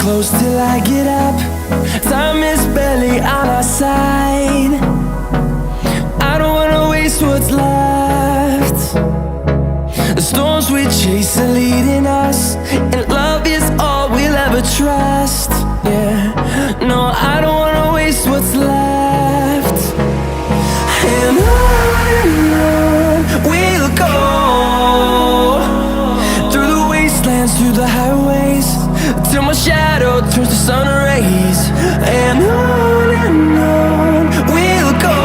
close till I get up. Time is barely on our side. I don't wanna waste what's left. The storms we chase are leading us, and love is all we'll ever trust. Yeah, no, I don't wanna waste what's left. And on we'll go, through the wastelands, through the highways, till my shadow turns to sun rays. And on we'll go,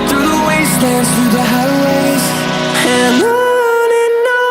through the wastelands, through the highways, and on we'll go.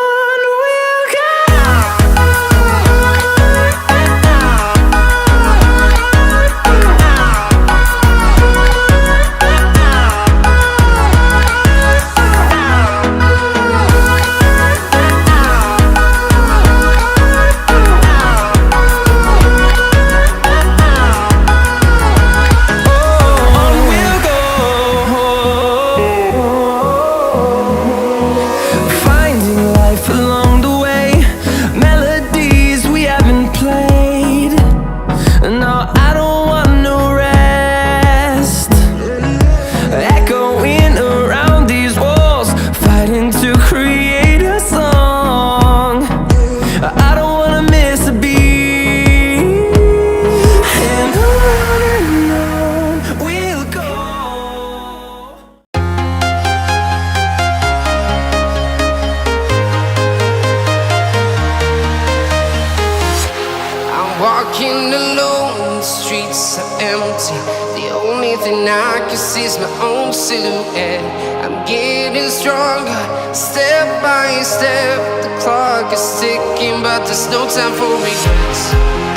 Walking alone, the streets are empty. The only thing I can see is my own silhouette. I'm getting stronger, step by step. The clock is ticking, but there's no time for regrets.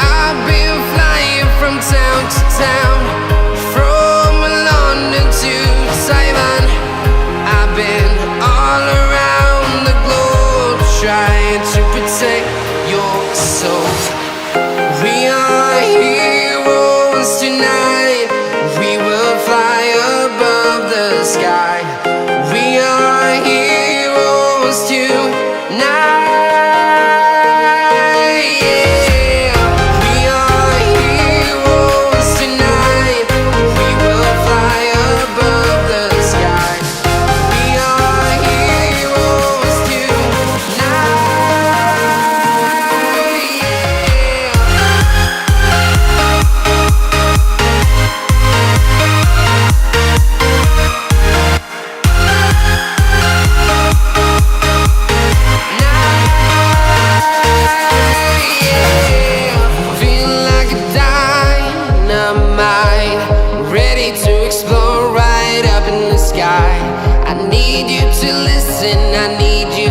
I've been flying from town to town, from London to Taiwan. I've been all around the globe, trying to protect your soul. We are heroes tonight. We will fly above the sky. We are heroes tonight. Yeah. We are heroes tonight. We will fly above the sky. We are heroes tonight. I need you to listen, I need you